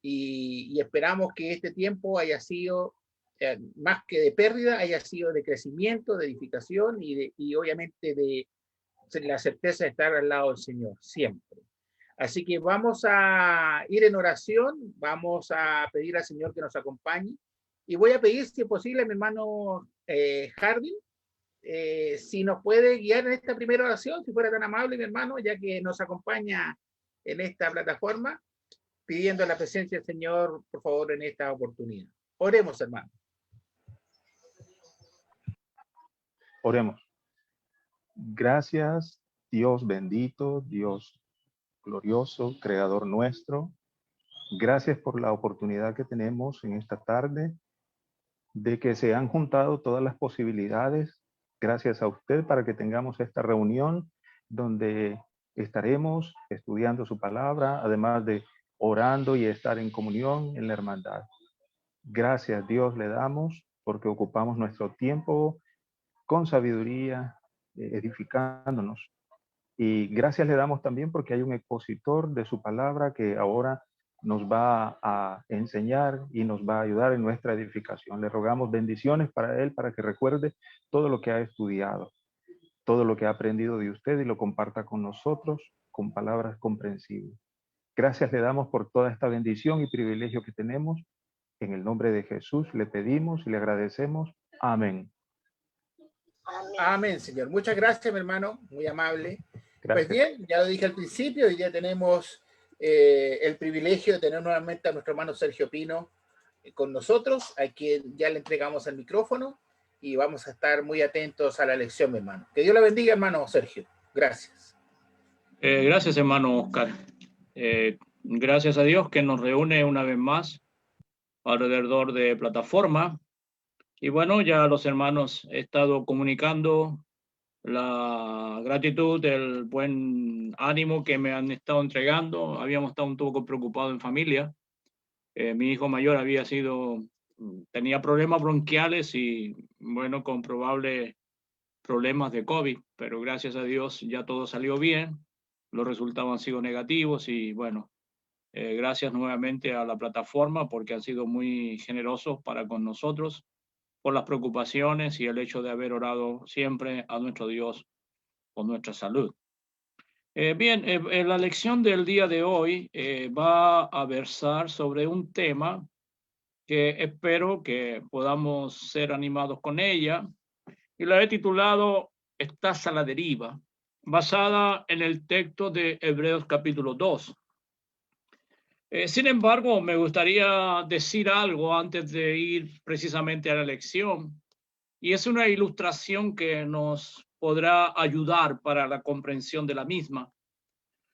y esperamos que este tiempo haya sido, más que de pérdida, haya sido de crecimiento, de edificación y obviamente de la certeza de estar al lado del Señor, siempre. Así que vamos a ir en oración, vamos a pedir al Señor que nos acompañe y voy a pedir, si es posible, a mi hermano Hardin, si nos puede guiar en esta primera oración, si fuera tan amable, mi hermano, ya que nos acompaña en esta plataforma, pidiendo la presencia del Señor, por favor, en esta oportunidad. Oremos, hermano. Oremos. Gracias, Dios bendito, Dios glorioso, creador nuestro. Gracias por la oportunidad que tenemos en esta tarde de que se han juntado todas las posibilidades. Gracias a usted para que tengamos esta reunión donde estaremos estudiando su palabra, además de orando y estar en comunión en la hermandad. Gracias, Dios, le damos porque ocupamos nuestro tiempo con sabiduría, edificándonos. Y gracias le damos también porque hay un expositor de su palabra que ahora nos va a enseñar y nos va a ayudar en nuestra edificación. Le rogamos bendiciones para él, para que recuerde todo lo que ha estudiado, todo lo que ha aprendido de usted y lo comparta con nosotros con palabras comprensibles. Gracias le damos por toda esta bendición y privilegio que tenemos. En el nombre de Jesús le pedimos y le agradecemos. Amén. Amén, Señor. Muchas gracias, mi hermano, muy amable. Gracias. Pues bien, ya lo dije al principio, hoy día tenemos el privilegio de tener nuevamente a nuestro hermano Sergio Pino con nosotros, a quien ya le entregamos el micrófono y vamos a estar muy atentos a la lección, mi hermano. Que Dios la bendiga, hermano Sergio. Gracias. Gracias, hermano Oscar. Gracias a Dios que nos reúne una vez más alrededor de plataforma. Y bueno, ya los hermanos he estado comunicando la gratitud, el buen ánimo que me han estado entregando. Habíamos estado un poco preocupados en familia. Mi hijo mayor tenía problemas bronquiales y bueno, con probables problemas de COVID, pero gracias a Dios ya todo salió bien. Los resultados han sido negativos y bueno, gracias nuevamente a la plataforma porque han sido muy generosos para con nosotros por las preocupaciones y el hecho de haber orado siempre a nuestro Dios por nuestra salud. La lección del día de hoy va a versar sobre un tema que espero que podamos ser animados con ella y la he titulado Estás a la deriva, basada en el texto de Hebreos capítulo 2. Sin embargo, me gustaría decir algo antes de ir precisamente a la lección, y es una ilustración que nos podrá ayudar para la comprensión de la misma.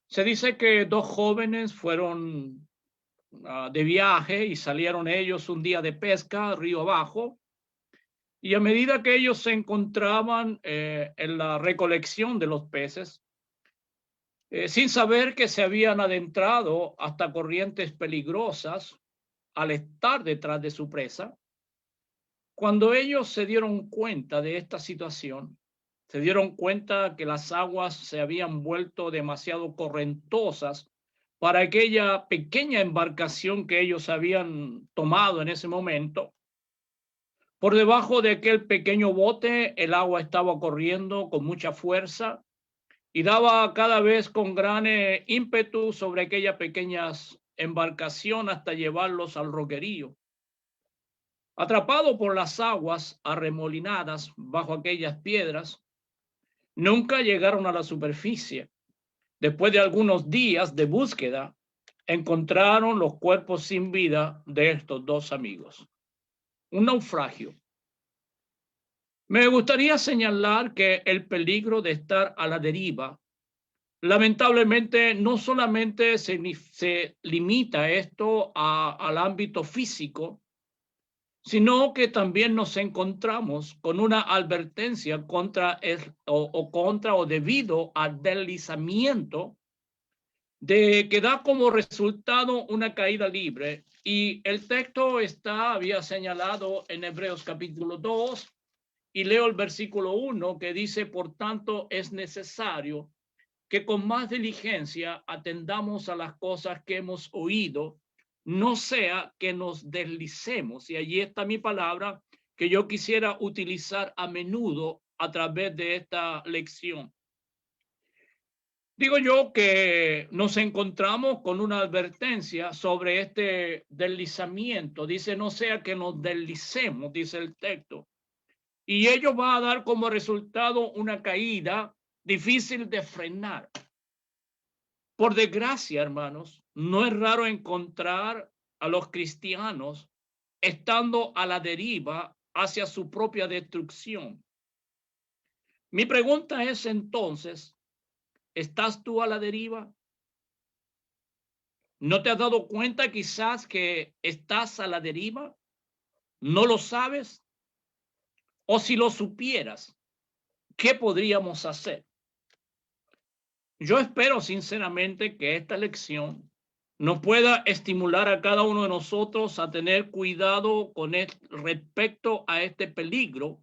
Se dice que dos jóvenes fueron de viaje y salieron ellos un día de pesca río abajo, y a medida que ellos se encontraban en la recolección de los peces, sin saber que se habían adentrado hasta corrientes peligrosas al estar detrás de su presa, cuando ellos se dieron cuenta de esta situación, se dieron cuenta que las aguas se habían vuelto demasiado correntosas para aquella pequeña embarcación que ellos habían tomado en ese momento. Por debajo de aquel pequeño bote, el agua estaba corriendo con mucha fuerza y daba cada vez con gran ímpetu sobre aquella pequeña embarcación hasta llevarlos al roquerío. Atrapados por las aguas arremolinadas bajo aquellas piedras, nunca llegaron a la superficie. Después de algunos días de búsqueda, encontraron los cuerpos sin vida de estos dos amigos. Un naufragio. Me gustaría señalar que el peligro de estar a la deriva, lamentablemente, no solamente se limita esto al ámbito físico, sino que también nos encontramos con una advertencia contra o debido al deslizamiento que da como resultado una caída libre. Y el texto había señalado en Hebreos capítulo 2, y leo el versículo 1 que dice: por tanto es necesario que con más diligencia atendamos a las cosas que hemos oído, no sea que nos deslicemos. Y allí está mi palabra que yo quisiera utilizar a menudo a través de esta lección. Digo yo que nos encontramos con una advertencia sobre este deslizamiento. Dice, no sea que nos deslicemos, dice el texto. Y ello va a dar como resultado una caída difícil de frenar. Por desgracia, hermanos, no es raro encontrar a los cristianos estando a la deriva hacia su propia destrucción. Mi pregunta es entonces, ¿estás tú a la deriva? ¿No te has dado cuenta quizás que estás a la deriva? ¿No lo sabes? O si lo supieras, ¿qué podríamos hacer? Yo espero sinceramente que esta lección nos pueda estimular a cada uno de nosotros a tener cuidado con respecto a este peligro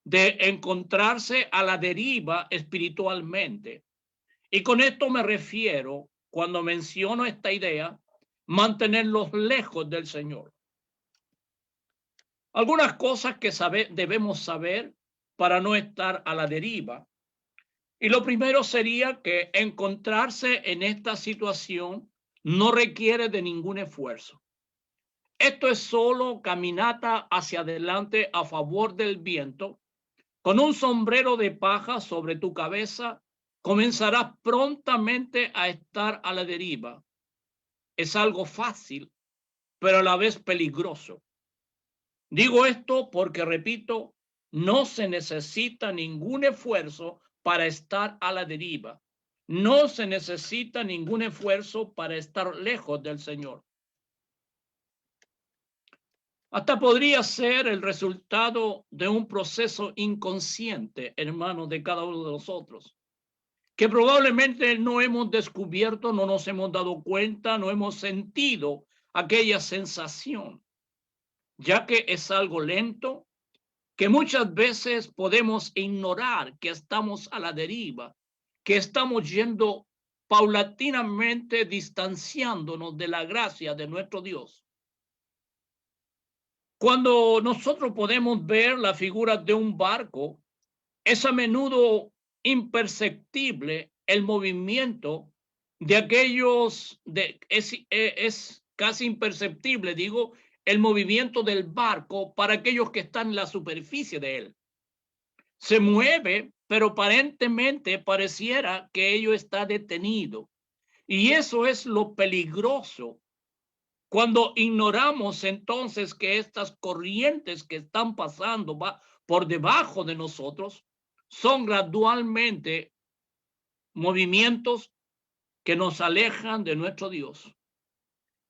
de encontrarse a la deriva espiritualmente. Y con esto me refiero, cuando menciono esta idea, mantenerlos lejos del Señor. Algunas cosas que debemos saber para no estar a la deriva. Y lo primero sería que encontrarse en esta situación no requiere de ningún esfuerzo. Esto es solo caminata hacia adelante a favor del viento. Con un sombrero de paja sobre tu cabeza, comenzarás prontamente a estar a la deriva. Es algo fácil, pero a la vez peligroso. Digo esto porque, repito, no se necesita ningún esfuerzo para estar a la deriva. No se necesita ningún esfuerzo para estar lejos del Señor. Hasta podría ser el resultado de un proceso inconsciente, hermanos, de cada uno de nosotros, que probablemente no hemos descubierto, no nos hemos dado cuenta, no hemos sentido aquella sensación, ya que es algo lento, que muchas veces podemos ignorar que estamos a la deriva, que estamos yendo paulatinamente distanciándonos de la gracia de nuestro Dios. Cuando nosotros podemos ver la figura de un barco, es a menudo imperceptible el movimiento de aquellos, es casi imperceptible, digo, el movimiento del barco para aquellos que están en la superficie de él. Se mueve, pero aparentemente pareciera que ello está detenido. Y eso es lo peligroso. Cuando ignoramos entonces que estas corrientes que están pasando por debajo de nosotros son gradualmente movimientos que nos alejan de nuestro Dios.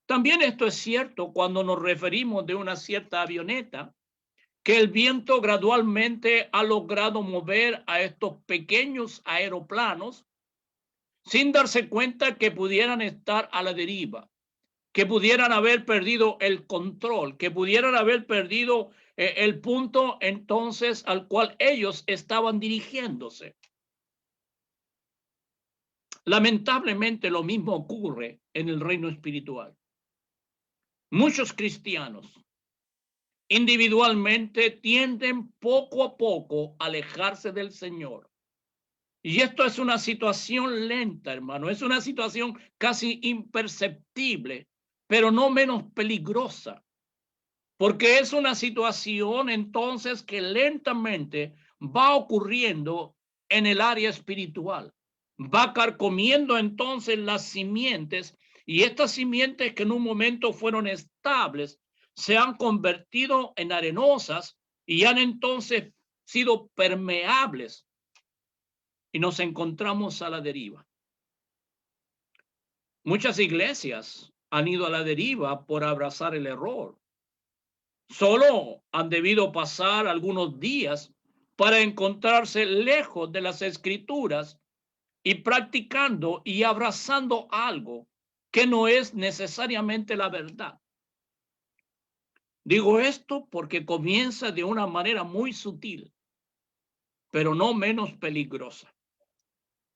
También esto es cierto cuando nos referimos de una cierta avioneta, que el viento gradualmente ha logrado mover a estos pequeños aeroplanos sin darse cuenta que pudieran estar a la deriva, que pudieran haber perdido el control, que pudieran haber perdido el punto entonces al cual ellos estaban dirigiéndose. Lamentablemente lo mismo ocurre en el reino espiritual. Muchos cristianos individualmente tienden poco a poco a alejarse del Señor. Y esto es una situación lenta, hermano, es una situación casi imperceptible, pero no menos peligrosa, porque es una situación entonces que lentamente va ocurriendo en el área espiritual, va carcomiendo entonces las simientes, y estas simientes que en un momento fueron estables se han convertido en arenosas y han entonces sido permeables y nos encontramos a la deriva. Muchas iglesias han ido a la deriva por abrazar el error. Solo han debido pasar algunos días para encontrarse lejos de las escrituras y practicando y abrazando algo que no es necesariamente la verdad. Digo esto porque comienza de una manera muy sutil, pero no menos peligrosa.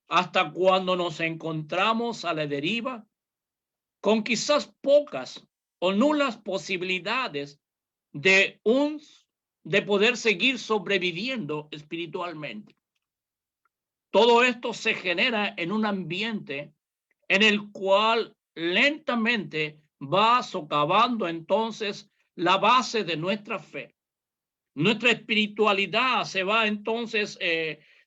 Hasta cuando nos encontramos a la deriva, con quizás pocas o nulas posibilidades de poder seguir sobreviviendo espiritualmente. Todo esto se genera en un ambiente en el cual lentamente va socavando entonces la base de nuestra fe. Nuestra espiritualidad se va entonces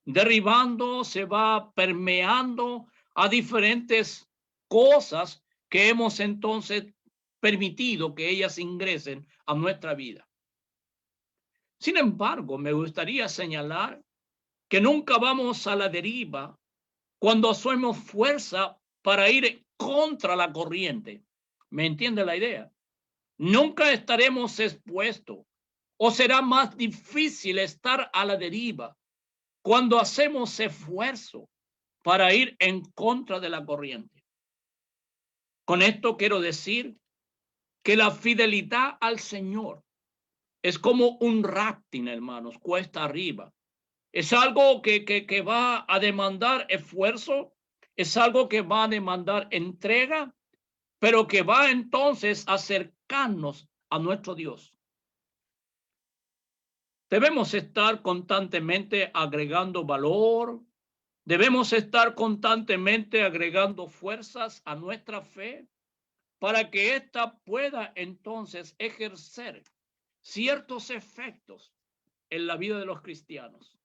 derribando, se va permeando a diferentes cosas que hemos entonces permitido que ellas ingresen a nuestra vida. Sin embargo, me gustaría señalar que nunca vamos a la deriva cuando hacemos fuerza para ir contra la corriente. ¿Me entiende la idea? Nunca estaremos expuestos o será más difícil estar a la deriva cuando hacemos esfuerzo para ir en contra de la corriente. Con esto quiero decir que la fidelidad al Señor es como un rafting, hermanos, cuesta arriba. Es algo que va a demandar esfuerzo, es algo que va a demandar entrega, pero que va entonces a acercarnos a nuestro Dios. Debemos estar constantemente agregando valor, debemos estar constantemente agregando fuerzas a nuestra fe para que ésta pueda entonces ejercer ciertos efectos en la vida de los cristianos.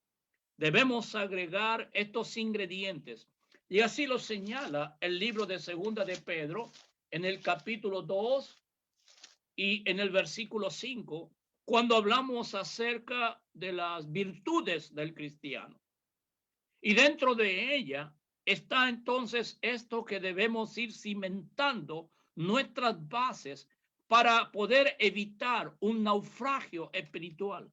Debemos agregar estos ingredientes y así lo señala el libro de Segunda de Pedro en el capítulo 2 y en el versículo 5, cuando hablamos acerca de las virtudes del cristiano. Y dentro de ella está entonces esto que debemos ir cimentando nuestras bases para poder evitar un naufragio espiritual,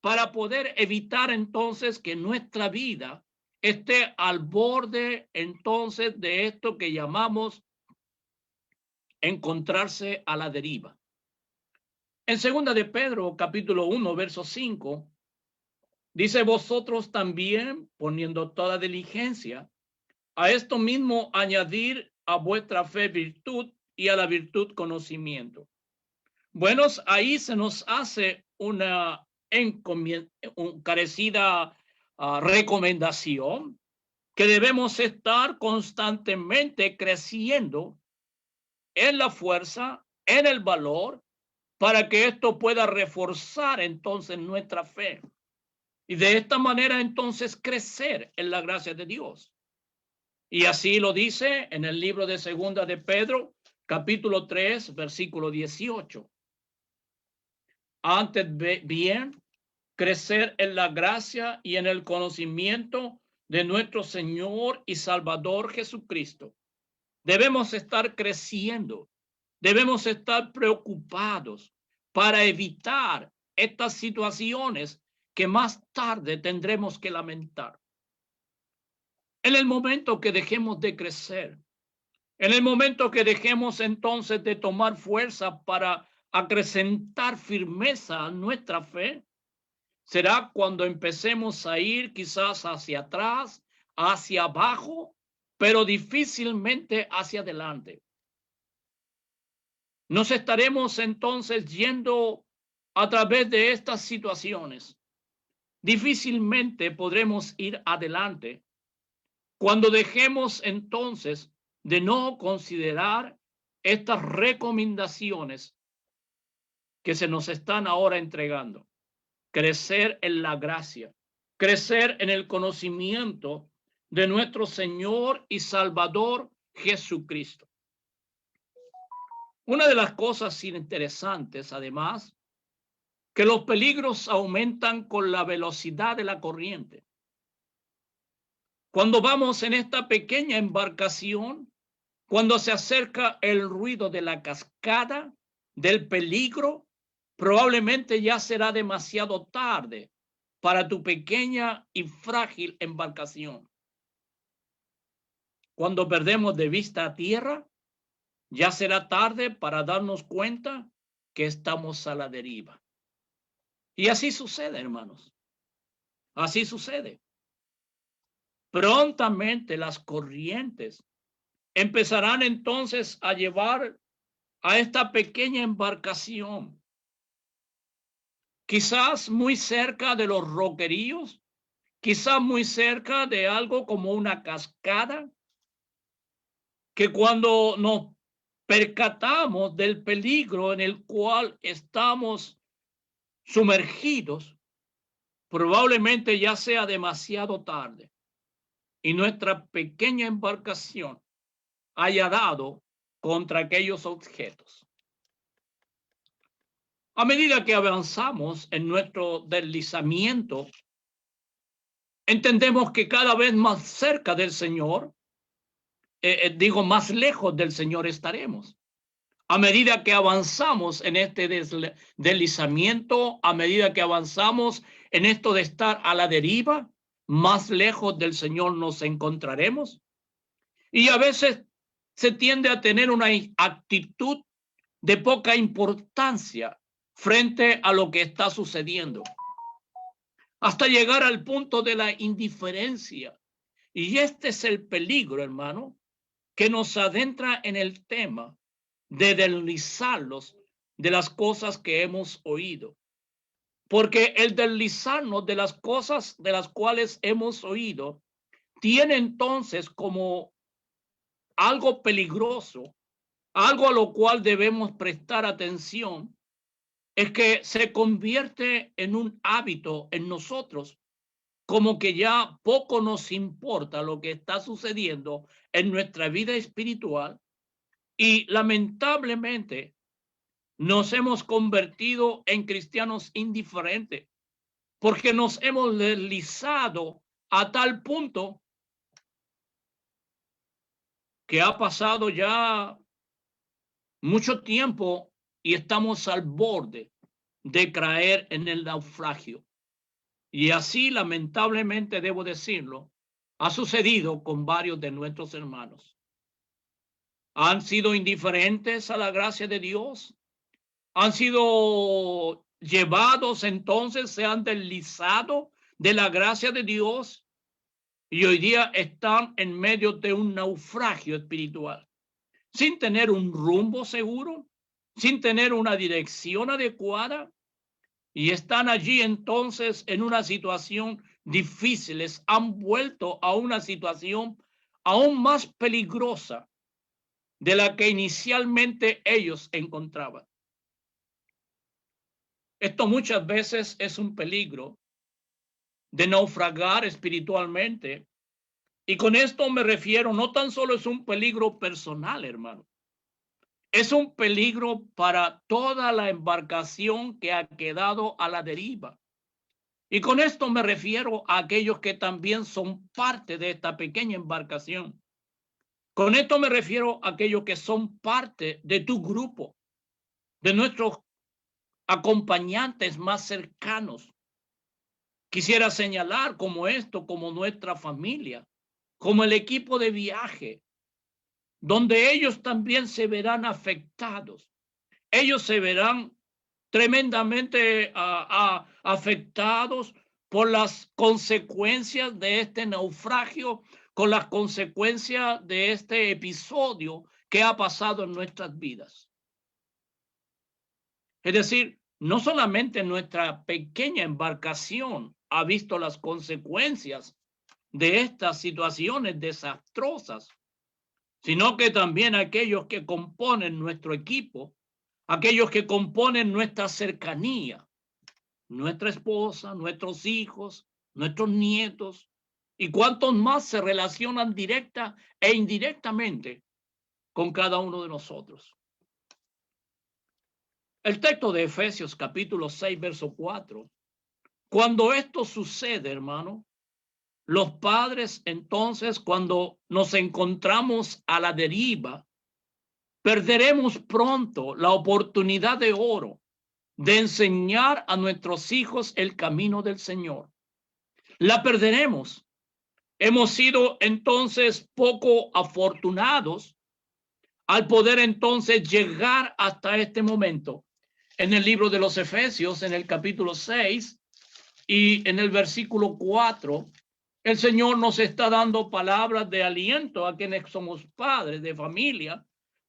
para poder evitar entonces que nuestra vida esté al borde entonces de esto que llamamos encontrarse a la deriva. En segunda de Pedro, capítulo 1, verso 5, dice: vosotros también, poniendo toda diligencia, a esto mismo añadir a vuestra fe virtud y a la virtud conocimiento. Bueno, ahí se nos hace una encarecida recomendación que debemos estar constantemente creciendo en la fuerza, en el valor, para que esto pueda reforzar entonces nuestra fe. Y de esta manera entonces crecer en la gracia de Dios. Y así lo dice en el libro de Segunda de Pedro, capítulo 3, versículo 18. Antes bien, crecer en la gracia y en el conocimiento de nuestro Señor y Salvador Jesucristo. Debemos estar creciendo, debemos estar preocupados para evitar estas situaciones que más tarde tendremos que lamentar. En el momento que dejemos de crecer, en el momento que dejemos entonces de tomar fuerza para acrecentar firmeza a nuestra fe, será cuando empecemos a ir quizás hacia atrás, hacia abajo, pero difícilmente hacia adelante. Nos estaremos entonces yendo a través de estas situaciones. Difícilmente podremos ir adelante cuando dejemos entonces de no considerar estas recomendaciones que se nos están ahora entregando. Crecer en la gracia, crecer en el conocimiento de nuestro Señor y Salvador Jesucristo. Una de las cosas interesantes, además, que los peligros aumentan con la velocidad de la corriente. Cuando vamos en esta pequeña embarcación, cuando se acerca el ruido de la cascada, del peligro, probablemente ya será demasiado tarde para tu pequeña y frágil embarcación. Cuando perdemos de vista a tierra, ya será tarde para darnos cuenta que estamos a la deriva. Y así sucede, hermanos. Así sucede. Prontamente las corrientes empezarán entonces a llevar a esta pequeña embarcación, quizás muy cerca de los roqueríos, quizás muy cerca de algo como una cascada, que cuando nos percatamos del peligro en el cual estamos sumergidos, probablemente ya sea demasiado tarde y nuestra pequeña embarcación haya dado contra aquellos objetos. A medida que avanzamos en nuestro deslizamiento, entendemos que cada vez más cerca del Señor, más lejos del Señor estaremos. A medida que avanzamos en este deslizamiento, a medida que avanzamos en esto de estar a la deriva, más lejos del Señor nos encontraremos. Y a veces se tiende a tener una actitud de poca importancia frente a lo que está sucediendo, hasta llegar al punto de la indiferencia. Y este es el peligro, hermano, que nos adentra en el tema de deslizarlos de las cosas que hemos oído. Porque el deslizarnos de las cosas de las cuales hemos oído tiene entonces como algo peligroso, algo a lo cual debemos prestar atención, es que se convierte en un hábito en nosotros, como que ya poco nos importa lo que está sucediendo en nuestra vida espiritual, y lamentablemente nos hemos convertido en cristianos indiferentes, porque nos hemos deslizado a tal punto que ha pasado ya mucho tiempo y estamos al borde de caer en el naufragio. Y así, lamentablemente, debo decirlo, ha sucedido con varios de nuestros hermanos. Han sido indiferentes a la gracia de Dios, han sido llevados, entonces se han deslizado de la gracia de Dios y hoy día están en medio de un naufragio espiritual, sin tener un rumbo seguro, sin tener una dirección adecuada, y están allí entonces en una situación difícil. Les han vuelto a una situación aún más peligrosa de la que inicialmente ellos encontraban. Esto muchas veces es un peligro de naufragar espiritualmente, y con esto me refiero, no tan solo es un peligro personal, hermano, es un peligro para toda la embarcación que ha quedado a la deriva. Y con esto me refiero a aquellos que también son parte de esta pequeña embarcación. Con esto me refiero a aquellos que son parte de tu grupo, de nuestros acompañantes más cercanos. Quisiera señalar como esto, como nuestra familia, como el equipo de viaje, donde ellos también se verán afectados. Ellos se verán tremendamente afectados por las consecuencias de este naufragio, con las consecuencias de este episodio que ha pasado en nuestras vidas. Es decir, no solamente nuestra pequeña embarcación ha visto las consecuencias de estas situaciones desastrosas, sino que también aquellos que componen nuestro equipo, aquellos que componen nuestra cercanía, nuestra esposa, nuestros hijos, nuestros nietos, y cuantos más se relacionan directa e indirectamente con cada uno de nosotros. El texto de Efesios capítulo 6, verso 4. Cuando esto sucede, hermano, los padres entonces, cuando nos encontramos a la deriva, perderemos pronto la oportunidad de oro de enseñar a nuestros hijos el camino del Señor. La perderemos. Hemos sido entonces poco afortunados al poder entonces llegar hasta este momento. En el libro de los Efesios, en el capítulo 6 y en el versículo 4, el Señor nos está dando palabras de aliento a quienes somos padres de familia,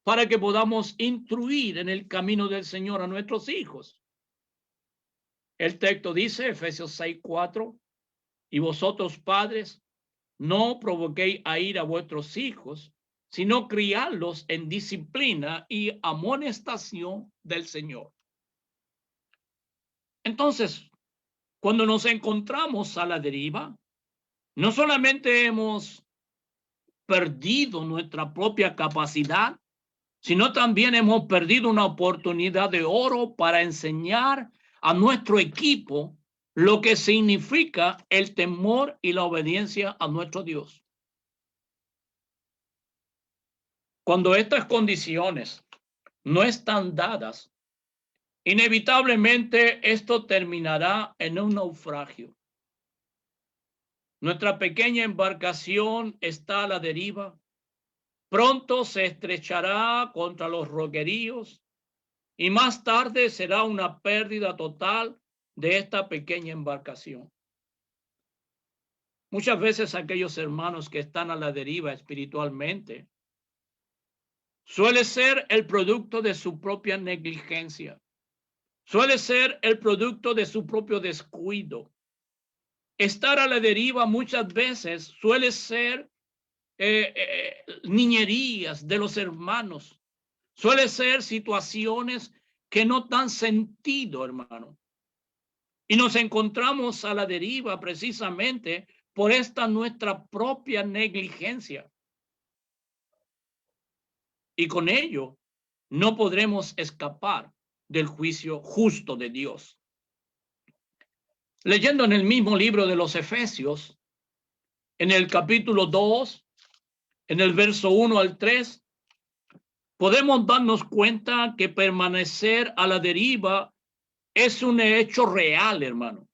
para que podamos instruir en el camino del Señor a nuestros hijos. El texto dice, Efesios 6:4, y vosotros padres, no provoquéis a ir a vuestros hijos, sino criarlos en disciplina y amonestación del Señor. Entonces, cuando nos encontramos a la deriva, no solamente hemos perdido nuestra propia capacidad, sino también hemos perdido una oportunidad de oro para enseñar a nuestro equipo lo que significa el temor y la obediencia a nuestro Dios. Cuando estas condiciones no están dadas, inevitablemente esto terminará en un naufragio. Nuestra pequeña embarcación está a la deriva. Pronto se estrechará contra los roqueríos y más tarde será una pérdida total de esta pequeña embarcación. Muchas veces aquellos hermanos que están a la deriva espiritualmente suele ser el producto de su propia negligencia, suele ser el producto de su propio descuido. Estar a la deriva muchas veces suele ser niñerías de los hermanos, suele ser situaciones que no dan sentido, hermano. Y nos encontramos a la deriva precisamente por esta nuestra propia negligencia. Y con ello no podremos escapar del juicio justo de Dios. Leyendo en el mismo libro de los Efesios, en el capítulo 2, en el verso 1 al 3, podemos darnos cuenta que permanecer a la deriva es un hecho real, hermano.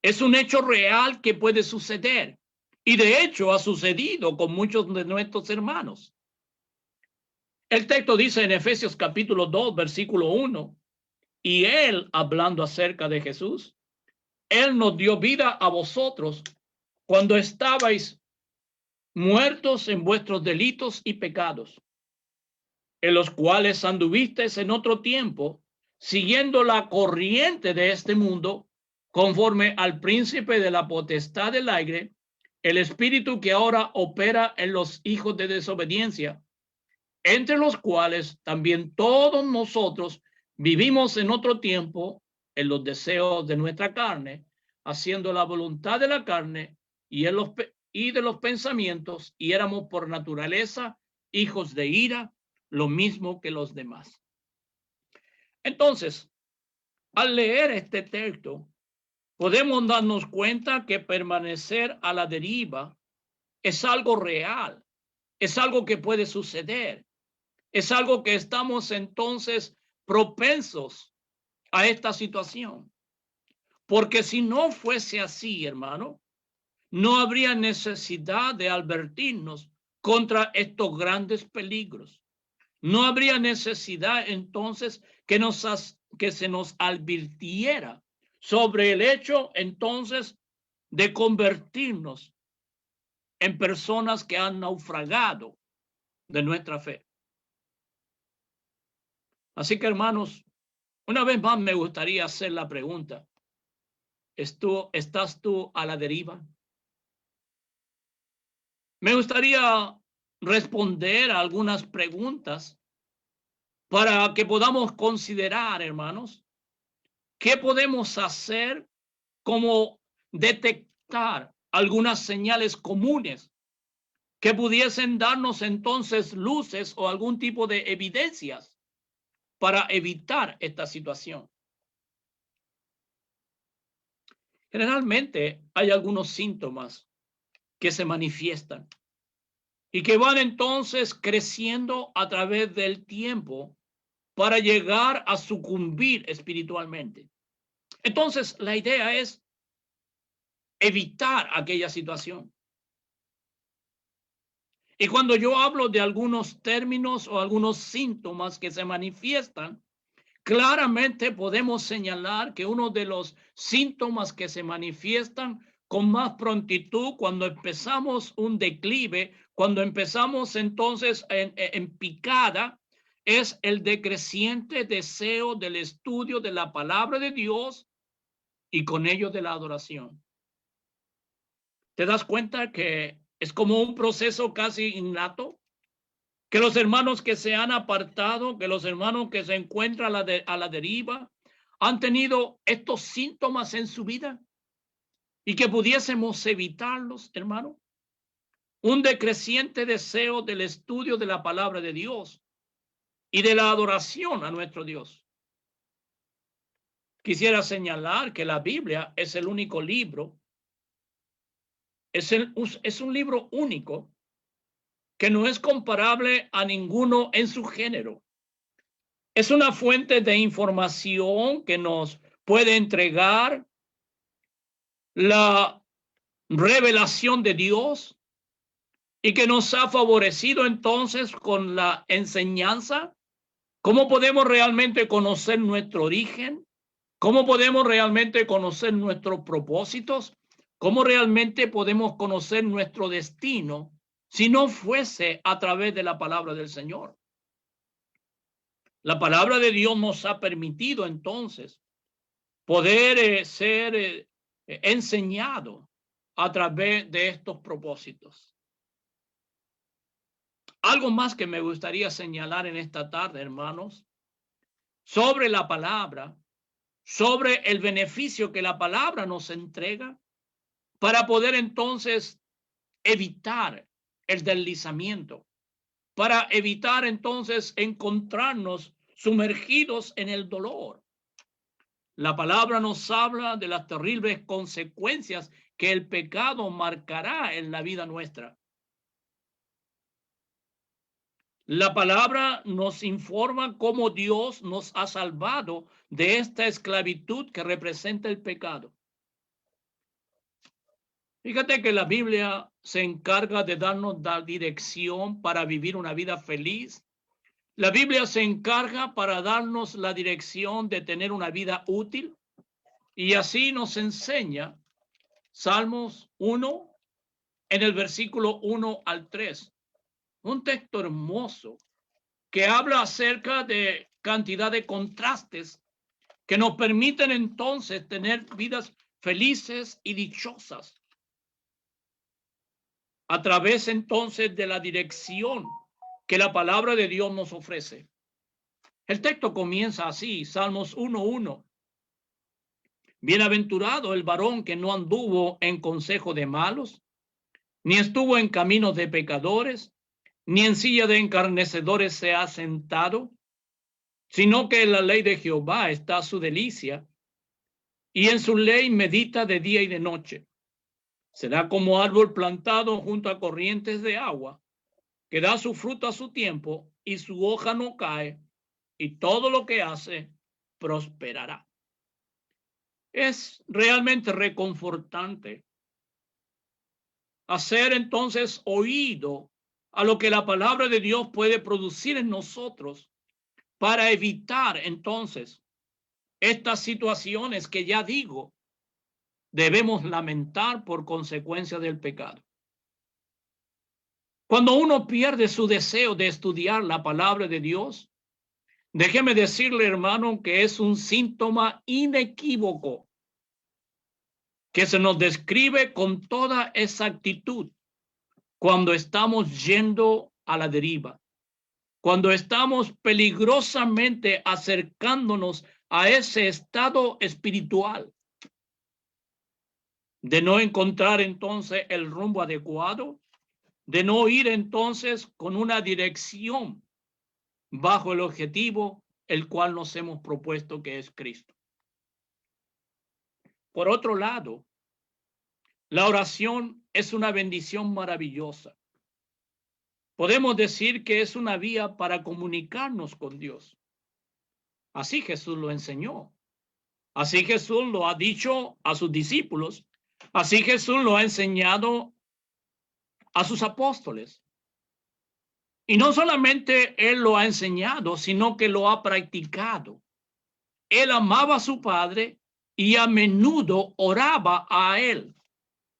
Es un hecho real que puede suceder. Y de hecho ha sucedido con muchos de nuestros hermanos. El texto dice en Efesios capítulo 2, versículo 1, y él, hablando acerca de Jesús, él nos dio vida a vosotros cuando estabais muertos en vuestros delitos y pecados, en los cuales anduvisteis en otro tiempo, siguiendo la corriente de este mundo, conforme al príncipe de la potestad del aire, el espíritu que ahora opera en los hijos de desobediencia, entre los cuales también todos nosotros vivimos en otro tiempo en los deseos de nuestra carne, haciendo la voluntad de la carne y de los pensamientos, y éramos por naturaleza hijos de ira, lo mismo que los demás. Entonces, al leer este texto, podemos darnos cuenta que permanecer a la deriva es algo real, es algo que puede suceder, es algo que estamos entonces propensos a esta situación. Porque si no fuese así, hermano, no habría necesidad de advertirnos contra estos grandes peligros. No habría necesidad entonces que se nos advirtiera sobre el hecho entonces de convertirnos en personas que han naufragado de nuestra fe. Así que, hermanos, una vez más me gustaría hacer la pregunta: ¿estás tú a la deriva? Me gustaría responder a algunas preguntas para que podamos considerar, hermanos, qué podemos hacer, como detectar algunas señales comunes que pudiesen darnos entonces luces o algún tipo de evidencias para evitar esta situación. Generalmente hay algunos síntomas que se manifiestan y que van entonces creciendo a través del tiempo para llegar a sucumbir espiritualmente. Entonces, la idea es evitar aquella situación. Y cuando yo hablo de algunos términos o algunos síntomas que se manifiestan, claramente podemos señalar que uno de los síntomas que se manifiestan con más prontitud cuando empezamos un declive, cuando empezamos entonces en picada, es el decreciente deseo del estudio de la palabra de Dios y con ello de la adoración. ¿Te das cuenta que es como un proceso casi innato? Que los hermanos que se han apartado, que los hermanos que se encuentran a la deriva, han tenido estos síntomas en su vida y que pudiésemos evitarlos, hermano. Un decreciente deseo del estudio de la palabra de Dios y de la adoración a nuestro Dios. Quisiera señalar que la Biblia es el único libro, es un libro único que no es comparable a ninguno en su género. Es una fuente de información que nos puede entregar la revelación de Dios y que nos ha favorecido entonces con la enseñanza. ¿Cómo podemos realmente conocer nuestro origen? ¿Cómo podemos realmente conocer nuestros propósitos? ¿Cómo realmente podemos conocer nuestro destino si no fuese a través de la palabra del Señor? La palabra de Dios nos ha permitido entonces poder ser enseñado a través de estos propósitos. Algo más que me gustaría señalar en esta tarde, hermanos, sobre la palabra, sobre el beneficio que la palabra nos entrega para poder entonces evitar el deslizamiento, para evitar entonces encontrarnos sumergidos en el dolor. La palabra nos habla de las terribles consecuencias que el pecado marcará en la vida nuestra. La palabra nos informa cómo Dios nos ha salvado de esta esclavitud que representa el pecado. Fíjate que la Biblia se encarga de darnos la dirección para vivir una vida feliz. La Biblia se encarga para darnos la dirección de tener una vida útil. Y así nos enseña Salmos 1 en el versículo 1 al 3. Un texto hermoso que habla acerca de cantidad de contrastes que nos permiten entonces tener vidas felices y dichosas a través entonces de la dirección que la palabra de Dios nos ofrece. El texto comienza así, Salmos 1:1. Bienaventurado el varón que no anduvo en consejo de malos, ni estuvo en caminos de pecadores, ni en silla de encarnecedores se ha sentado, sino que en la ley de Jehová está su delicia, y en su ley medita de día y de noche. Será como árbol plantado junto a corrientes de agua, que da su fruto a su tiempo, y su hoja no cae, y todo lo que hace prosperará. Es realmente reconfortante hacer entonces oído a lo que la palabra de Dios puede producir en nosotros para evitar entonces estas situaciones que ya digo debemos lamentar por consecuencia del pecado. Cuando uno pierde su deseo de estudiar la palabra de Dios, déjeme decirle, hermano, que es un síntoma inequívoco que se nos describe con toda exactitud cuando estamos yendo a la deriva, cuando estamos peligrosamente acercándonos a ese estado espiritual de no encontrar entonces el rumbo adecuado, de no ir entonces con una dirección bajo el objetivo el cual nos hemos propuesto, que es Cristo. Por otro lado, la oración es una bendición maravillosa. Podemos decir que es una vía para comunicarnos con Dios. Así Jesús lo enseñó. Así Jesús lo ha dicho a sus discípulos. Así Jesús lo ha enseñado a sus apóstoles. Y no solamente él lo ha enseñado, sino que lo ha practicado. Él amaba a su Padre y a menudo oraba a él.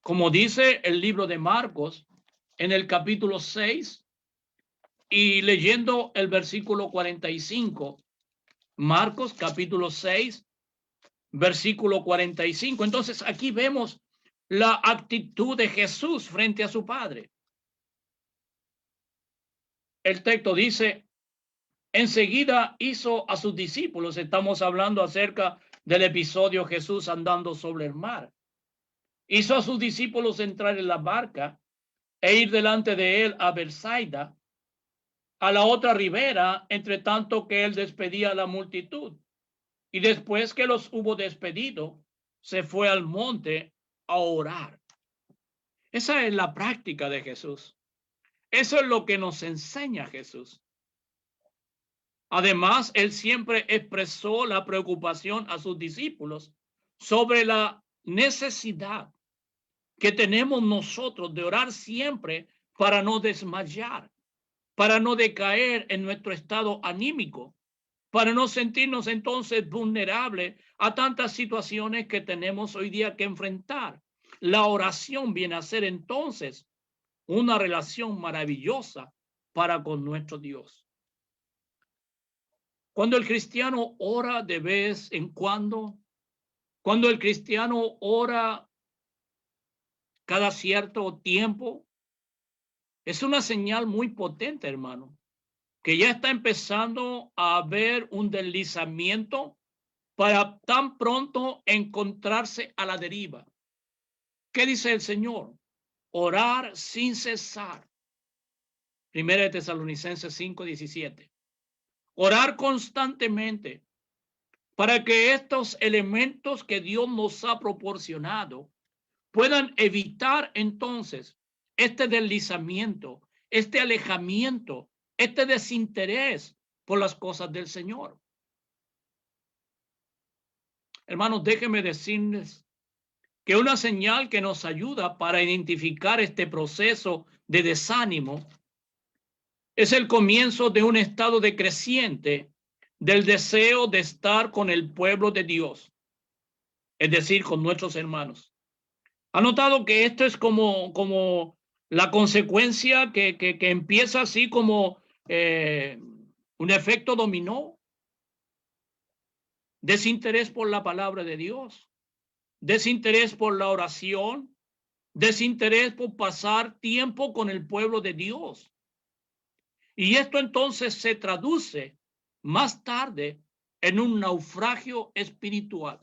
como dice el libro de Marcos en el capítulo 6 y leyendo el versículo 45. Marcos capítulo 6, versículo 45. Entonces aquí vemos la actitud de Jesús frente a su Padre. El texto dice, enseguida hizo a sus discípulos, estamos hablando acerca del episodio Jesús andando sobre el mar, hizo a sus discípulos entrar en la barca e ir delante de él a Betsaida, a la otra ribera, entre tanto que él despedía a la multitud. Y después que los hubo despedido, se fue al monte a orar. Esa es la práctica de Jesús. Eso es lo que nos enseña Jesús. Además, él siempre expresó la preocupación a sus discípulos sobre la necesidad que tenemos nosotros de orar siempre para no desmayar, para no decaer en nuestro estado anímico, para no sentirnos entonces vulnerables a tantas situaciones que tenemos hoy día que enfrentar. La oración viene a ser entonces una relación maravillosa para con nuestro Dios. Cuando el cristiano ora de vez en cuando el cristiano ora cada cierto tiempo, es una señal muy potente, hermano, que ya está empezando a haber un deslizamiento para tan pronto encontrarse a la deriva. ¿Qué dice el Señor? Orar sin cesar. Primera de Tesalonicenses 5:17. Orar constantemente para que estos elementos que Dios nos ha proporcionado puedan evitar entonces este deslizamiento, este alejamiento, este desinterés por las cosas del Señor. Hermanos, déjenme decirles que una señal que nos ayuda para identificar este proceso de desánimo es el comienzo de un estado decreciente del deseo de estar con el pueblo de Dios, es decir, con nuestros hermanos. ¿Ha notado que esto es como la consecuencia que empieza así como un efecto dominó? Desinterés por la palabra de Dios, desinterés por la oración, desinterés por pasar tiempo con el pueblo de Dios. Y esto entonces se traduce más tarde en un naufragio espiritual.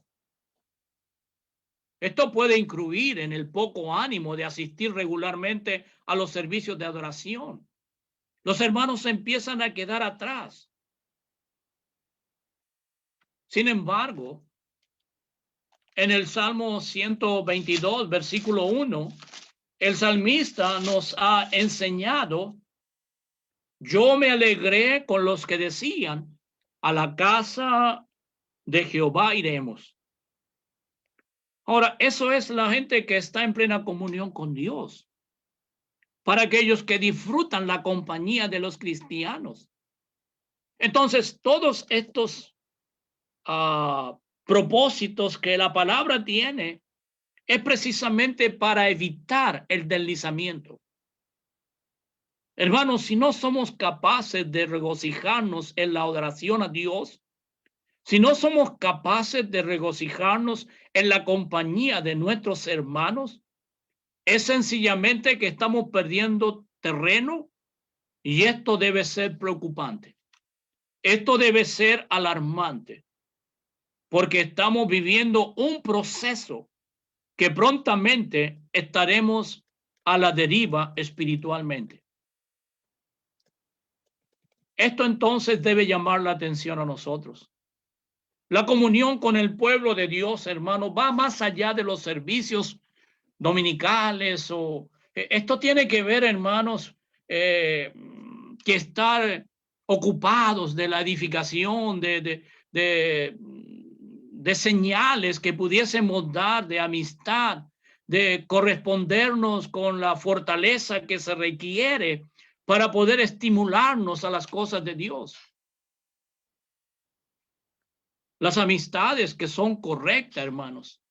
Esto puede incluir en el poco ánimo de asistir regularmente a los servicios de adoración. Los hermanos empiezan a quedar atrás. Sin embargo, en el Salmo 122, versículo 1, el salmista nos ha enseñado: yo me alegré con los que decían, a la casa de Jehová iremos. Ahora, eso es la gente que está en plena comunión con Dios. Para aquellos que disfrutan la compañía de los cristianos. Entonces, todos estos propósitos que la palabra tiene es precisamente para evitar el deslizamiento. Hermanos, si no somos capaces de regocijarnos en la adoración a Dios, si no somos capaces de regocijarnos en la compañía de nuestros hermanos, es sencillamente que estamos perdiendo terreno, y esto debe ser preocupante. Esto debe ser alarmante, porque estamos viviendo un proceso que prontamente estaremos a la deriva espiritualmente. Esto entonces debe llamar la atención a nosotros. La comunión con el pueblo de Dios, hermano, va más allá de los servicios dominicales. Esto tiene que ver, hermanos, que estar ocupados de la edificación, de señales que pudiésemos dar de amistad, de correspondernos con la fortaleza que se requiere para poder estimularnos a las cosas de Dios. Las amistades que son correctas, hermanos,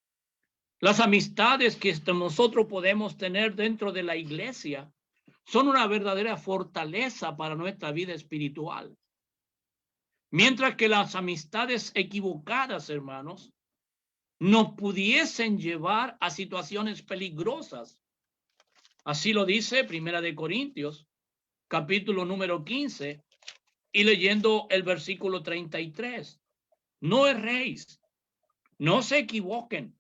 Las amistades que nosotros podemos tener dentro de la iglesia son una verdadera fortaleza para nuestra vida espiritual. Mientras que las amistades equivocadas, hermanos, nos pudiesen llevar a situaciones peligrosas. Así lo dice Primera de Corintios, capítulo número 15, y leyendo el versículo 33. No erréis, no se equivoquen.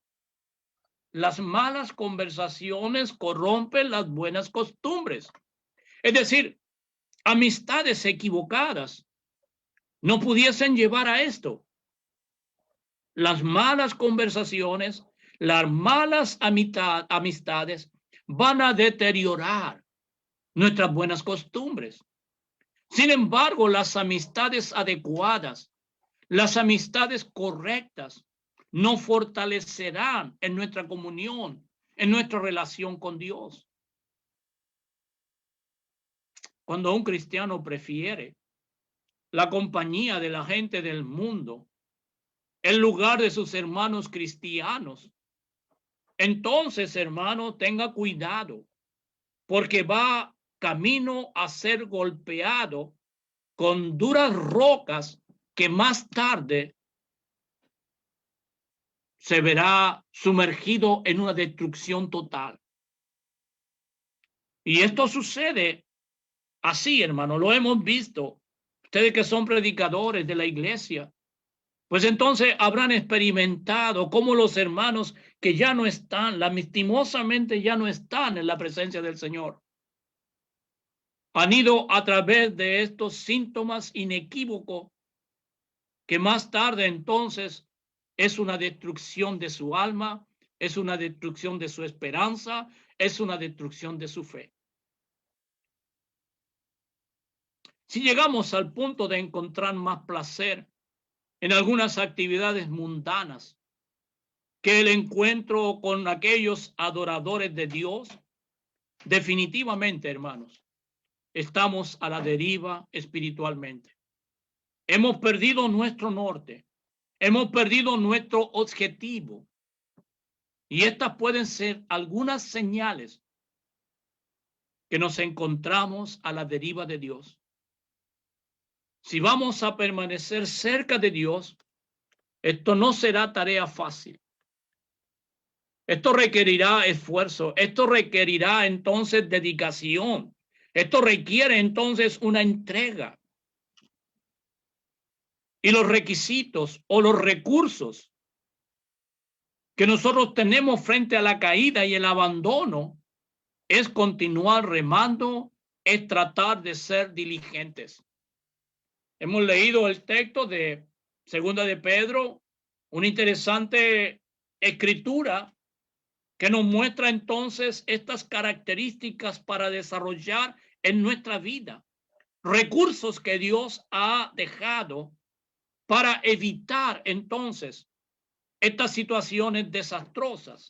Las malas conversaciones corrompen las buenas costumbres. Es decir, amistades equivocadas no pudiesen llevar a esto. Las malas conversaciones, las malas amistades van a deteriorar nuestras buenas costumbres. Sin embargo, las amistades adecuadas, las amistades correctas, nos fortalecerán en nuestra comunión, en nuestra relación con Dios. Cuando un cristiano prefiere la compañía de la gente del mundo en lugar de sus hermanos cristianos, entonces, hermano, tenga cuidado, porque va camino a ser golpeado con duras rocas que más tarde se verá sumergido en una destrucción total. Y esto sucede así, hermano, lo hemos visto. Ustedes que son predicadores de la iglesia, pues entonces habrán experimentado cómo los hermanos que ya no están, lastimosamente ya no están en la presencia del Señor, han ido a través de estos síntomas inequívocos que más tarde entonces es una destrucción de su alma, es una destrucción de su esperanza, es una destrucción de su fe. Si llegamos al punto de encontrar más placer en algunas actividades mundanas que el encuentro con aquellos adoradores de Dios, definitivamente, hermanos, estamos a la deriva espiritualmente. Hemos perdido nuestro norte, hemos perdido nuestro objetivo, y estas pueden ser algunas señales que nos encontramos a la deriva de Dios. Si vamos a permanecer cerca de Dios, esto no será tarea fácil. Esto requerirá esfuerzo, esto requerirá entonces dedicación, esto requiere entonces una entrega. Y los requisitos o los recursos que nosotros tenemos frente a la caída y el abandono es continuar remando, es tratar de ser diligentes. Hemos leído el texto de Segunda de Pedro, una interesante escritura que nos muestra entonces estas características para desarrollar en nuestra vida, recursos que Dios ha dejado para evitar entonces estas situaciones desastrosas.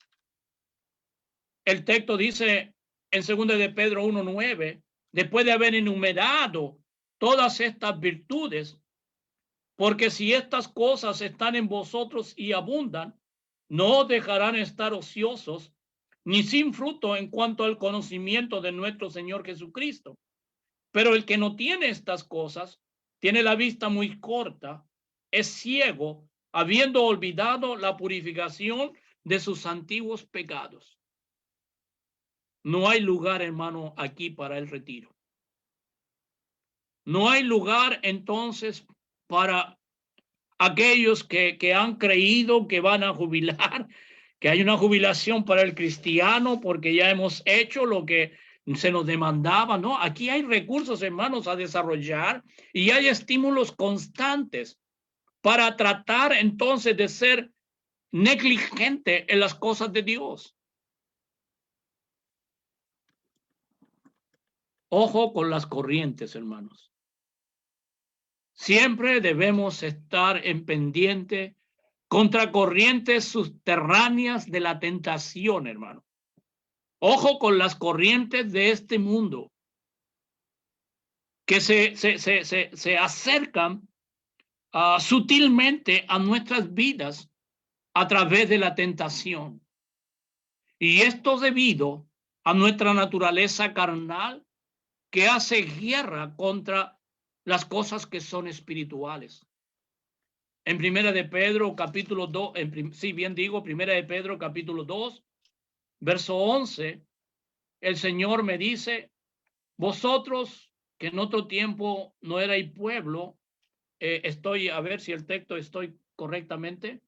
El texto dice en 2 de Pedro 1:9, después de haber enumerado todas estas virtudes, porque si estas cosas están en vosotros y abundan, no dejarán estar ociosos ni sin fruto en cuanto al conocimiento de nuestro Señor Jesucristo. Pero el que no tiene estas cosas tiene la vista muy corta, es ciego, habiendo olvidado la purificación de sus antiguos pecados. No hay lugar, hermano, aquí para el retiro. No hay lugar entonces para aquellos que han creído que van a jubilar, que hay una jubilación para el cristiano porque ya hemos hecho lo que se nos demandaba, ¿no? Aquí hay recursos, hermanos, a desarrollar y hay estímulos constantes para tratar entonces de ser negligente en las cosas de Dios. Ojo con las corrientes, hermanos. Siempre debemos estar en pendiente contra corrientes subterráneas de la tentación, hermano. Ojo con las corrientes de este mundo que se acercan sutilmente a nuestras vidas a través de la tentación. Y esto debido a nuestra naturaleza carnal que hace guerra contra las cosas que son espirituales. En Primera de Pedro, capítulo 2, Primera de Pedro, capítulo 2, verso 11, el Señor me dice, vosotros que en otro tiempo no erais pueblo, a ver si el texto estoy correctamente.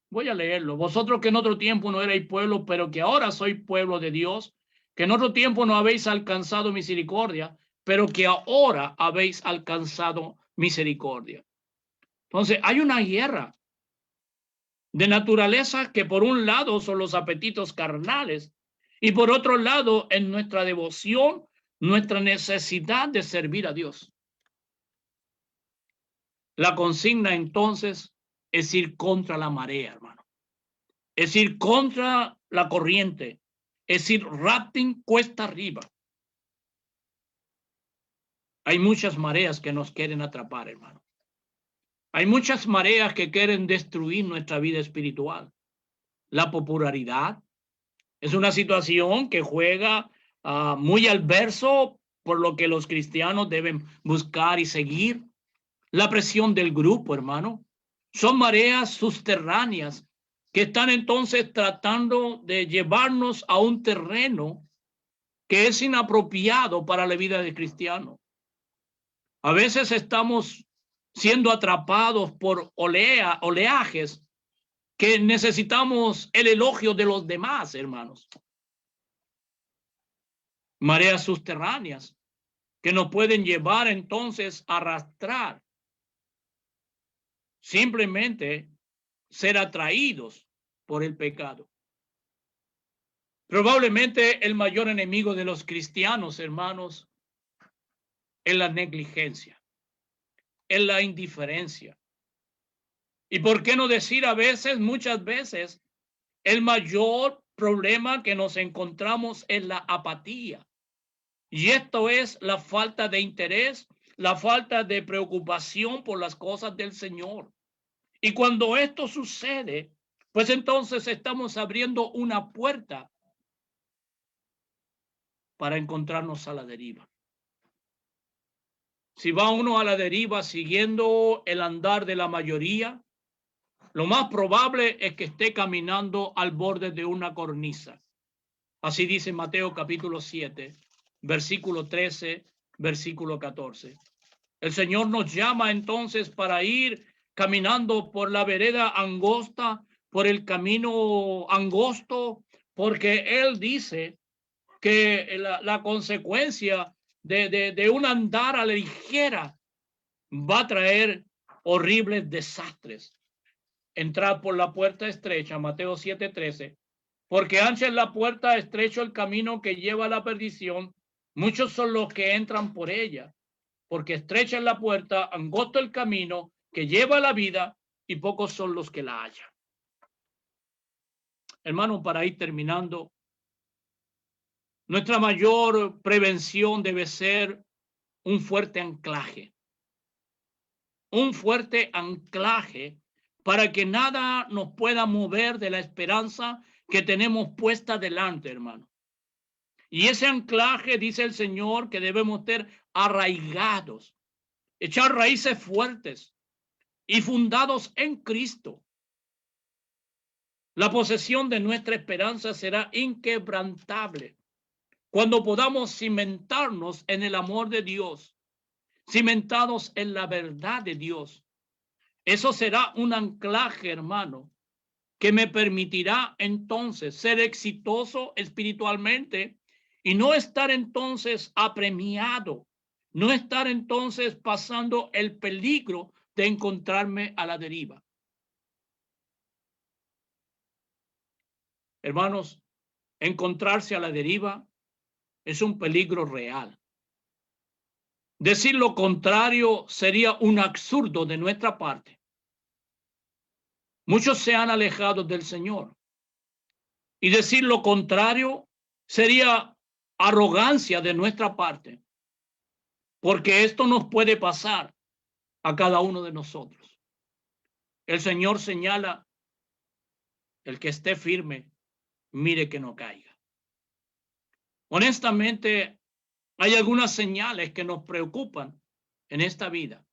Voy a leerlo. Vosotros que en otro tiempo no erais pueblo, pero que ahora sois pueblo de Dios, que en otro tiempo no habéis alcanzado misericordia, pero que ahora habéis alcanzado misericordia. Entonces, hay una guerra de naturaleza que por un lado son los apetitos carnales y por otro lado en nuestra devoción, nuestra necesidad de servir a Dios. La consigna entonces es ir contra la marea, hermano. Es ir contra la corriente. Es ir rafting cuesta arriba. Hay muchas mareas que nos quieren atrapar, hermano. Hay muchas mareas que quieren destruir nuestra vida espiritual. La popularidad es una situación que juega muy al verso por lo que los cristianos deben buscar y seguir. La presión del grupo, hermano. Son mareas subterráneas que están entonces tratando de llevarnos a un terreno que es inapropiado para la vida del cristiano. A veces estamos siendo atrapados por oleajes que necesitamos el elogio de los demás, hermanos. Mareas subterráneas que nos pueden llevar entonces a arrastrar, simplemente ser atraídos por el pecado. Probablemente el mayor enemigo de los cristianos, hermanos, es la negligencia, es la indiferencia. Y por qué no decir muchas veces, el mayor problema que nos encontramos es la apatía. Y esto es la falta de interés, la falta de preocupación por las cosas del Señor. Y cuando esto sucede, pues entonces estamos abriendo una puerta para encontrarnos a la deriva. Si va uno a la deriva siguiendo el andar de la mayoría, lo más probable es que esté caminando al borde de una cornisa. Así dice Mateo capítulo 7, versículo 13, versículo 14. El Señor nos llama entonces para ir caminando por la vereda angosta, por el camino angosto, porque Él dice que la consecuencia de un andar a la ligera va a traer horribles desastres. Entrar por la puerta estrecha, Mateo 7:13, porque ancha es la puerta, estrecho el camino que lleva a la perdición, muchos son los que entran por ella, porque estrecha es la puerta, angosto el camino que lleva a la vida y pocos son los que la hallan. Hermano, para ir terminando, nuestra mayor prevención debe ser un fuerte anclaje. Un fuerte anclaje para que nada nos pueda mover de la esperanza que tenemos puesta delante, hermano. Y ese anclaje, dice el Señor, que debemos ser arraigados, echar raíces fuertes y fundados en Cristo. La posesión de nuestra esperanza será inquebrantable cuando podamos cimentarnos en el amor de Dios, cimentados en la verdad de Dios. Eso será un anclaje, hermano, que me permitirá entonces ser exitoso espiritualmente y no estar entonces apremiado, no estar entonces pasando el peligro de encontrarme a la deriva. Hermanos, encontrarse a la deriva es un peligro real. Decir lo contrario sería un absurdo de nuestra parte. Muchos se han alejado del Señor. Y decir lo contrario sería arrogancia de nuestra parte. Porque esto nos puede pasar a cada uno de nosotros. El Señor señala: el que esté firme, mire que no caiga. Honestamente, hay algunas señales que nos preocupan en esta vida.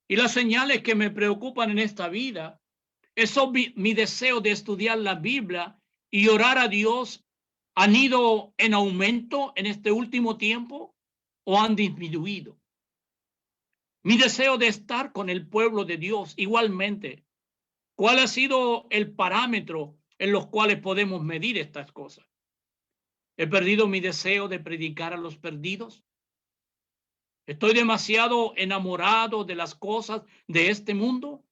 Y las señales que me preocupan en esta vida es mi deseo de estudiar la Biblia y orar a Dios. ¿Han ido en aumento en este último tiempo o han disminuido? Mi deseo de estar con el pueblo de Dios igualmente. ¿Cuál ha sido el parámetro en los cuales podemos medir estas cosas? ¿He perdido mi deseo de predicar a los perdidos? ¿Estoy demasiado enamorado de las cosas de este mundo?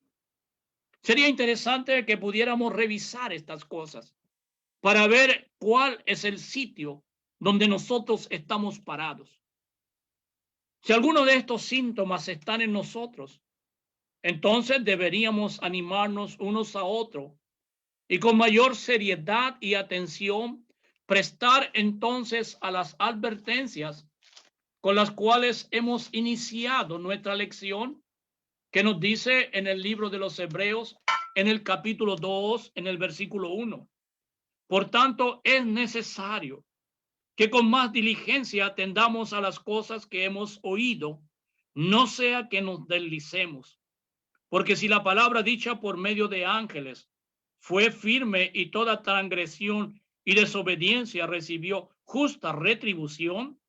Sería interesante que pudiéramos revisar estas cosas para ver cuál es el sitio donde nosotros estamos parados. Si alguno de estos síntomas están en nosotros, entonces deberíamos animarnos unos a otros y con mayor seriedad y atención prestar entonces a las advertencias con las cuales hemos iniciado nuestra lección, que nos dice en el libro de los Hebreos, en el capítulo 2, en el versículo 1. Por tanto, es necesario que con más diligencia atendamos a las cosas que hemos oído, no sea que nos deslicemos. Porque si la palabra dicha por medio de ángeles fue firme y toda transgresión y desobediencia recibió justa retribución,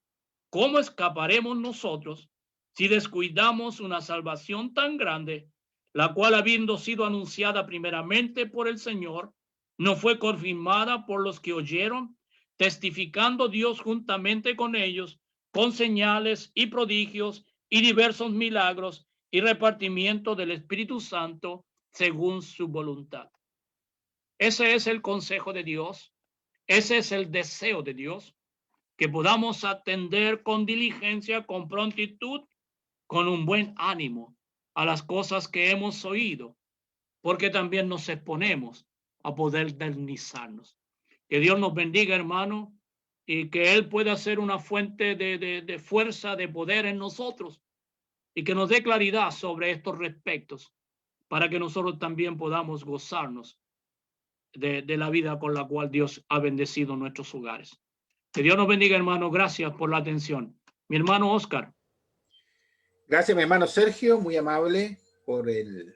¿cómo escaparemos nosotros si descuidamos una salvación tan grande, la cual, habiendo sido anunciada primeramente por el Señor, no fue confirmada por los que oyeron, testificando Dios juntamente con ellos, con señales y prodigios y diversos milagros y repartimiento del Espíritu Santo según su voluntad? Ese es el consejo de Dios. Ese es el deseo de Dios, que podamos atender con diligencia, con prontitud, con un buen ánimo a las cosas que hemos oído, porque también nos exponemos a poder deslizarnos. Que Dios nos bendiga, hermano, y que Él pueda ser una fuente de fuerza, de poder en nosotros, y que nos dé claridad sobre estos respectos, para que nosotros también podamos gozarnos de la vida con la cual Dios ha bendecido nuestros hogares. Que Dios nos bendiga, hermano. Gracias por la atención. Mi hermano Oscar. Gracias, mi hermano Sergio, muy amable por el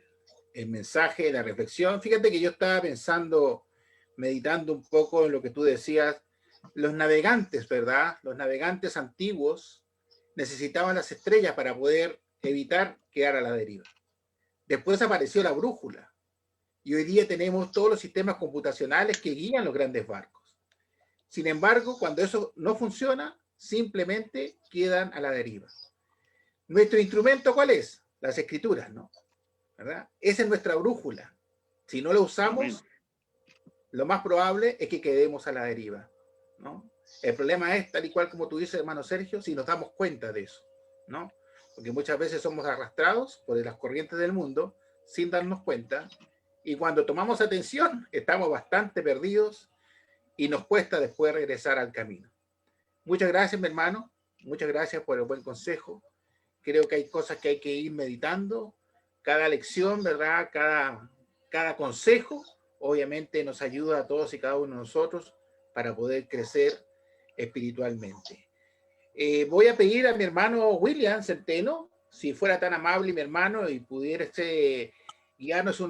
mensaje, la reflexión. Fíjate que yo estaba pensando, meditando un poco en lo que tú decías. Los navegantes, ¿verdad? Los navegantes antiguos necesitaban las estrellas para poder evitar quedar a la deriva. Después apareció la brújula y hoy día tenemos todos los sistemas computacionales que guían los grandes barcos. Sin embargo, cuando eso no funciona, simplemente quedan a la deriva. ¿Nuestro instrumento cuál es? Las escrituras, ¿no? ¿Verdad? Esa es nuestra brújula. Si no lo usamos, lo más probable es que quedemos a la deriva, ¿no? El problema es, tal y cual como tú dices, hermano Sergio, si nos damos cuenta de eso, ¿no? Porque muchas veces somos arrastrados por las corrientes del mundo sin darnos cuenta, y cuando tomamos atención estamos bastante perdidos y nos cuesta después regresar al camino. Muchas gracias, mi hermano. Muchas gracias por el buen consejo. Creo que hay cosas que hay que ir meditando. Cada lección, ¿verdad? Cada consejo, obviamente, nos ayuda a todos y cada uno de nosotros para poder crecer espiritualmente. Voy a pedir a mi hermano William Centeno, si fuera tan amable, mi hermano, y pudiera guiarnos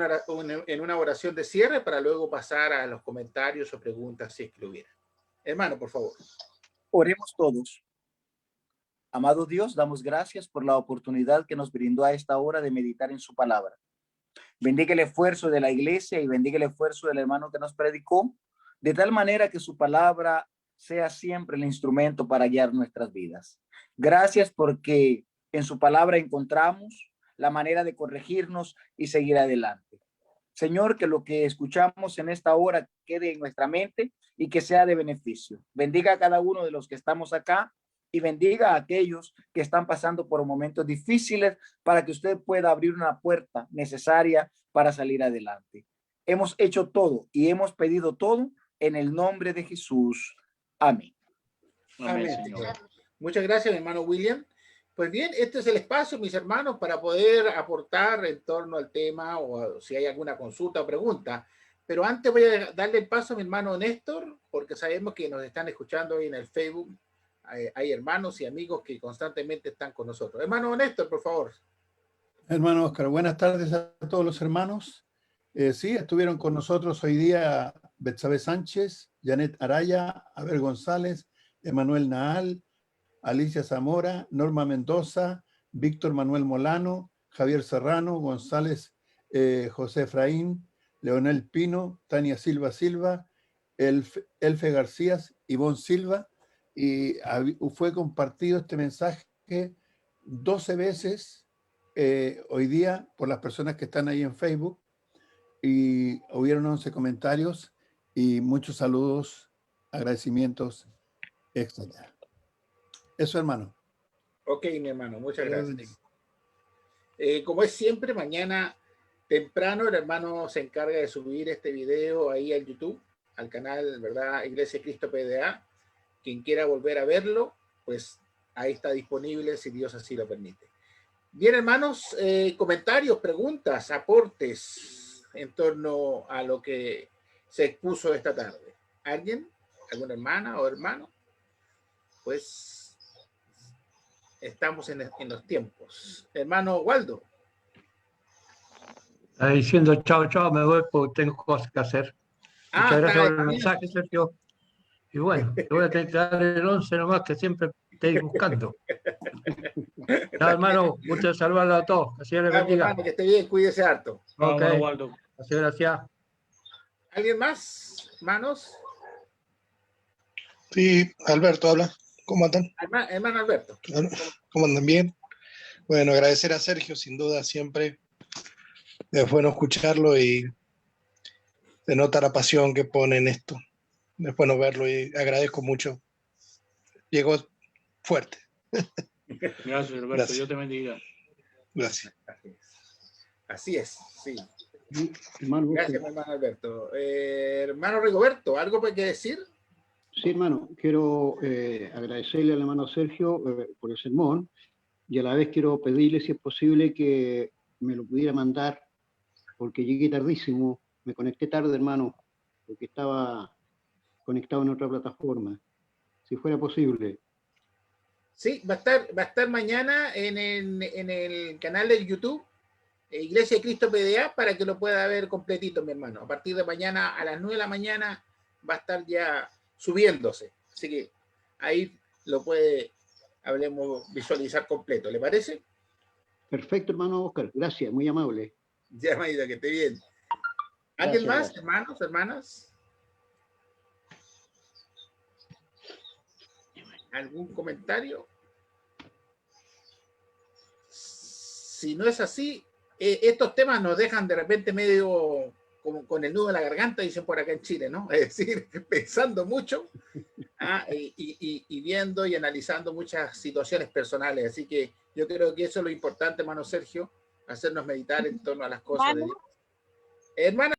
en una oración de cierre para luego pasar a los comentarios o preguntas si es que lo hubiera. Hermano, por favor. Oremos todos. Amado Dios, damos gracias por la oportunidad que nos brindó a esta hora de meditar en su palabra. Bendiga el esfuerzo de la iglesia y bendiga el esfuerzo del hermano que nos predicó, de tal manera que su palabra sea siempre el instrumento para guiar nuestras vidas. Gracias porque en su palabra encontramos la manera de corregirnos y seguir adelante. Señor, que lo que escuchamos en esta hora quede en nuestra mente y que sea de beneficio. Bendiga a cada uno de los que estamos acá y bendiga a aquellos que están pasando por momentos difíciles para que usted pueda abrir una puerta necesaria para salir adelante. Hemos hecho todo y hemos pedido todo en el nombre de Jesús. Amén. Amén, Señor. Muchas gracias, mi hermano William. Pues bien, este es el espacio, mis hermanos, para poder aportar en torno al tema o si hay alguna consulta o pregunta. Pero antes voy a darle el paso a mi hermano Néstor, porque sabemos que nos están escuchando hoy en el Facebook. Hay hermanos y amigos que constantemente están con nosotros. Hermano Néstor, por favor. Hermano Oscar, buenas tardes a todos los hermanos. Sí, estuvieron con nosotros hoy día Betsabe Sánchez, Janet Araya, Abel González, Emanuel Naal, Alicia Zamora, Norma Mendoza, Víctor Manuel Molano, Javier Serrano, González José Efraín, Leonel Pino, Tania Silva Silva, Elfe García, Ivonne Silva, y fue compartido este mensaje 12 veces hoy día por las personas que están ahí en Facebook, y hubieron 11 comentarios y muchos saludos, agradecimientos, etc. Eso, hermano. Ok, mi hermano, muchas gracias. Como es siempre, mañana temprano el hermano se encarga de subir este video ahí al YouTube, al canal, ¿verdad? Iglesia Cristo PDA. Quien quiera volver a verlo, pues ahí está disponible si Dios así lo permite. Bien, hermanos, comentarios, preguntas, aportes en torno a lo que se expuso esta tarde. ¿Alguien? ¿Alguna hermana o hermano? Pues estamos en los tiempos. Hermano Waldo. Está diciendo chao, chao, me voy porque tengo cosas que hacer. Muchas gracias por el mensaje, Sergio. Y bueno, te voy a tener que dar el 11 nomás que siempre estoy buscando. Chao, hermano, muchas saludos a todos. Que Dios les bendiga. Que esté bien, cuídese harto. Ok, Waldo. gracias. ¿Alguien más, hermanos? Sí, Alberto habla. ¿Cómo andan? Hermano Alberto. ¿Cómo andan? Bien. Bueno, agradecer a Sergio, sin duda, siempre. Es bueno escucharlo y se nota la pasión que pone en esto. Es bueno verlo y agradezco mucho. Llegó fuerte. Gracias, Alberto. Gracias. Dios te bendiga. Gracias. Así es, sí. Hermano, gracias, hermano Alberto. Hermano Rigoberto, ¿algo que decir? Sí, hermano, quiero agradecerle al hermano Sergio por el sermón, y a la vez quiero pedirle, si es posible, que me lo pudiera mandar, porque llegué tardísimo, me conecté tarde, hermano, porque estaba conectado en otra plataforma. Si fuera posible. Sí, va a estar mañana en el canal de YouTube, Iglesia de Cristo PDA, para que lo pueda ver completito, mi hermano. A partir de mañana a las 9 de la mañana va a estar ya subiéndose. Así que ahí lo puede, visualizar completo. ¿Le parece? Perfecto, hermano Oscar. Gracias, muy amable. Ya, Maida, que esté bien. ¿Alguien Gracias, más, gracias. hermanos, hermanas? ¿Algún comentario? Si no es así, estos temas nos dejan de repente medio como con el nudo en la garganta, dicen por acá en Chile, ¿no? Es decir, pensando mucho y viendo y analizando muchas situaciones personales. Así que yo creo que eso es lo importante, hermano Sergio, hacernos meditar en torno a las cosas de Dios. Hermana.